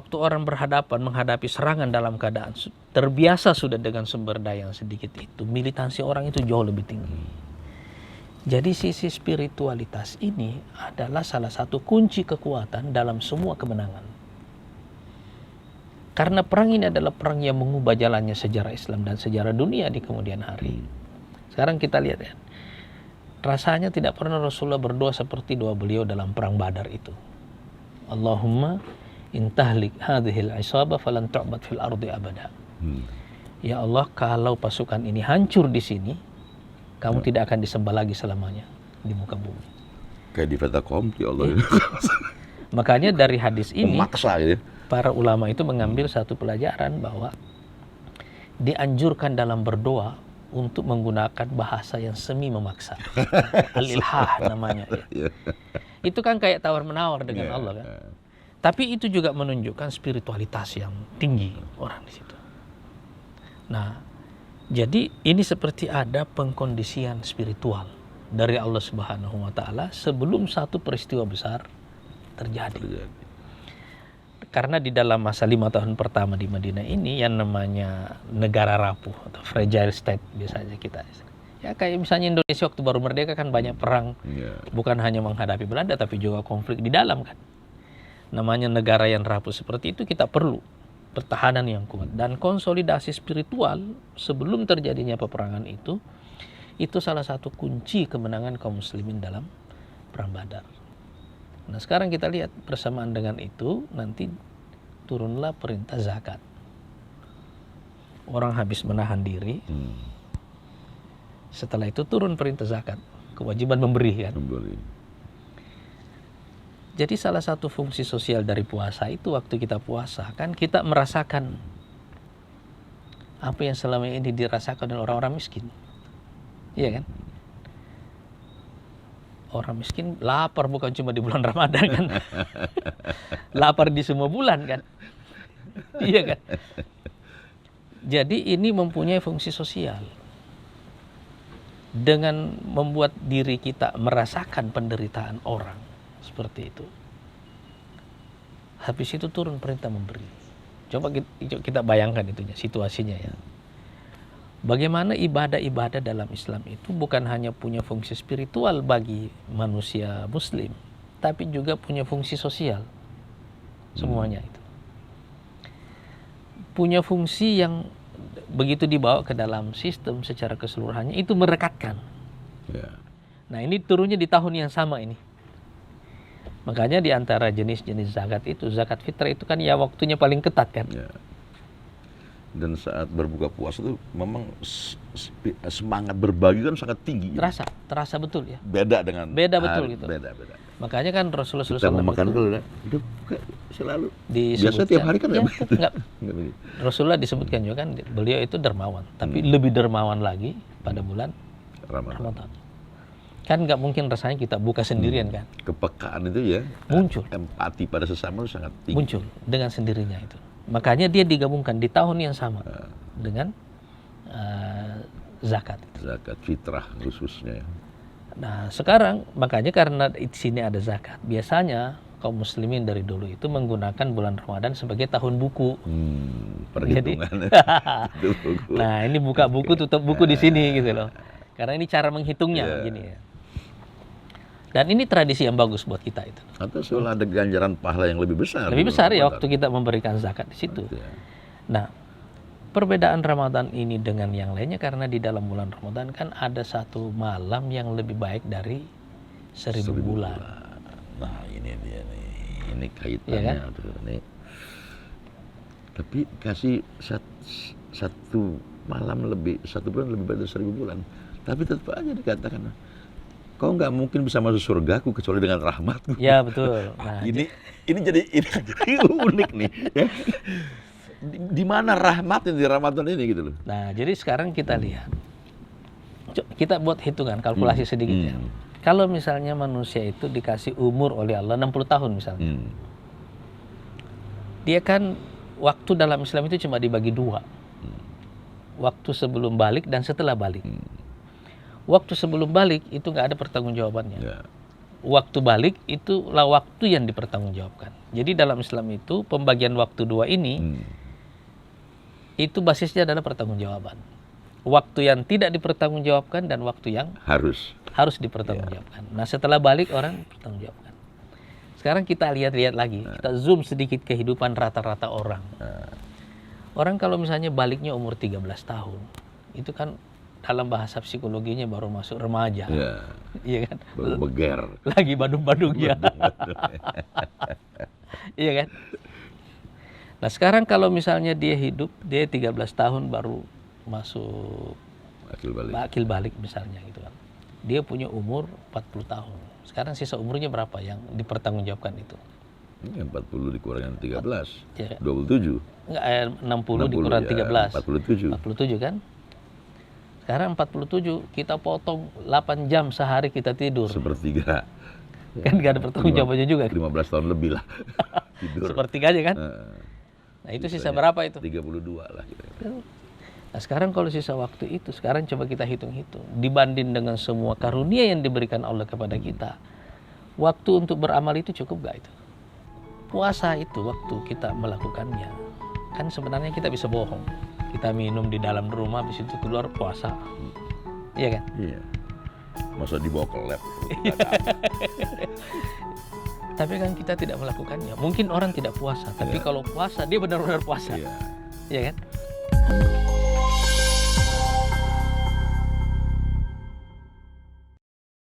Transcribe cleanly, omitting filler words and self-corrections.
waktu orang berhadapan menghadapi serangan dalam keadaan terbiasa sudah dengan sumber daya yang sedikit itu, militansi orang itu jauh lebih tinggi. Jadi sisi spiritualitas ini adalah salah satu kunci kekuatan dalam semua kemenangan. Karena perang ini adalah perang yang mengubah jalannya sejarah Islam dan sejarah dunia di kemudian hari. Sekarang kita lihat ya, rasanya tidak pernah Rasulullah berdoa seperti doa beliau dalam perang Badar itu. Allahumma intahlik hadhil isabah falan tu'bad fil ardi abada. Ya Allah, kalau pasukan ini hancur di sini, kamu tidak akan disembah lagi selamanya di muka bumi. Kayak di Fata Kompi Allah. Makanya dari hadis ini Memaksa gitu. Para ulama itu mengambil satu pelajaran bahwa dianjurkan dalam berdoa untuk menggunakan bahasa yang semi memaksa. Al-ilhah namanya ya. Itu kan kayak tawar-menawar dengan Allah kan. Tapi itu juga menunjukkan spiritualitas yang tinggi orang di situ. Nah, jadi ini seperti ada pengkondisian spiritual dari Allah Subhanahu wa taala sebelum satu peristiwa besar terjadi. Karena di dalam masa 5 tahun pertama di Madinah ini yang namanya negara rapuh atau fragile state biasanya kita. Ya kayak misalnya Indonesia waktu baru merdeka kan banyak perang, bukan hanya menghadapi Belanda tapi juga konflik di dalam kan. Namanya negara yang rapuh seperti itu kita perlu pertahanan yang kuat dan konsolidasi spiritual sebelum terjadinya peperangan itu salah satu kunci kemenangan kaum muslimin dalam perang Badar. Nah sekarang kita lihat bersamaan dengan itu nanti turunlah perintah zakat. Orang habis menahan diri, setelah itu turun perintah zakat, kewajiban memberi kan. Jadi salah satu fungsi sosial dari puasa itu waktu kita puasa kan kita merasakan apa yang selama ini dirasakan oleh orang-orang miskin, iya kan? Orang miskin lapar bukan cuma di bulan Ramadan kan. Lapar di semua bulan kan. Iya kan. Jadi ini mempunyai fungsi sosial. Dengan membuat diri kita merasakan penderitaan orang. Seperti itu. Habis itu turun perintah memberi. Coba kita bayangkan itunya, situasinya ya. Bagaimana ibadah-ibadah dalam Islam itu bukan hanya punya fungsi spiritual bagi manusia muslim, tapi juga punya fungsi sosial. Semuanya itu. Punya fungsi yang begitu dibawa ke dalam sistem secara keseluruhannya itu merekatkan. Nah ini turunnya di tahun yang sama ini. Makanya di antara jenis-jenis zakat itu, zakat fitrah itu kan ya waktunya paling ketat kan. Dan saat berbuka puasa itu memang semangat berbagi kan sangat tinggi. Terasa betul ya. Beda dengan betul gitu. Beda. Makanya kan Rasulullah SAW kita mau makan dulu ya. Buka selalu. Biasa tiap hari kan enggak. Rasulullah disebutkan juga kan beliau itu dermawan, tapi lebih dermawan lagi pada bulan Ramadan. Kan nggak mungkin rasanya kita buka sendirian kan. Kepekaan itu ya. Muncul. Empati pada sesama itu sangat tinggi. Muncul dengan sendirinya itu. Makanya dia digabungkan di tahun yang sama dengan zakat. Zakat fitrah khususnya. Nah sekarang makanya karena di sini ada zakat, biasanya kaum muslimin dari dulu itu menggunakan bulan Ramadan sebagai tahun buku. Perhitungan. Nah ini buka buku tutup buku di sini gitu loh. Karena ini cara menghitungnya begini ya. Dan ini tradisi yang bagus buat kita itu. Atau soal ada ganjaran pahala yang lebih besar. Lebih besar ya waktu kita memberikan zakat di situ. Nah, perbedaan Ramadan ini dengan yang lainnya karena di dalam bulan Ramadan kan ada satu malam yang lebih baik dari 1000 bulan. Nah, ini dia nih. Ini kaitannya. Ya kan? Nih. Tapi kasih satu malam lebih, 1 bulan lebih baik dari 1000 bulan. Tapi tetap aja dikatakan kau nggak mungkin bisa masuk surgaku kecuali dengan rahmatku. Ya betul. Nah, ini jadi unik nih. Ya. Di mana rahmatnya di Ramadan ini gitu loh. Nah jadi sekarang kita lihat, kita buat hitungan kalkulasi sedikit ya. Kalau misalnya manusia itu dikasih umur oleh Allah 60 tahun misalnya, dia kan waktu dalam Islam itu cuma dibagi 2, waktu sebelum balik dan setelah balik. Waktu sebelum balik itu nggak ada pertanggungjawabannya. waktu balik itulah waktu yang dipertanggungjawabkan. Jadi dalam Islam itu pembagian waktu dua ini itu basisnya adalah pertanggungjawaban. Waktu yang tidak dipertanggungjawabkan dan waktu yang harus dipertanggungjawabkan. Nah, setelah balik orang pertanggungjawabkan. Sekarang kita lihat-lihat lagi, kita zoom sedikit kehidupan rata-rata orang. Orang kalau misalnya baliknya umur 13 tahun, itu kan dalam bahasa psikologinya baru masuk remaja. Iya kan? Baru beger. Lagi badung-badungnya. Iya kan? Nah, sekarang kalau misalnya dia 13 tahun baru masuk akil balik misalnya gitu kan. Dia punya umur 40 tahun. Sekarang sisa umurnya berapa yang dipertanggungjawabkan itu? 40 dikurangin 13, ya, 27. Enggak, 60 dikurang 13. 47 kan? Sekarang 47 kita potong 8 jam sehari kita tidur. Sepertiga. Kan gak ada pertanggungjawabannya juga. 15 tahun lebih lah tidur. Sepertiga aja kan? Nah, itu sisa berapa itu? 32 lah. Nah, sekarang kalau sisa waktu itu, sekarang coba kita hitung-hitung. Dibanding dengan semua karunia yang diberikan Allah kepada kita, waktu untuk beramal itu cukup gak itu? Puasa itu waktu kita melakukannya. Kan sebenarnya kita bisa bohong. Kita minum di dalam rumah, habis itu keluar puasa. Iya kan? Iya. Masa dibawa ke lab? Tapi kan kita tidak melakukannya. Mungkin orang tidak puasa, tapi kalau puasa dia benar-benar puasa. Iya kan?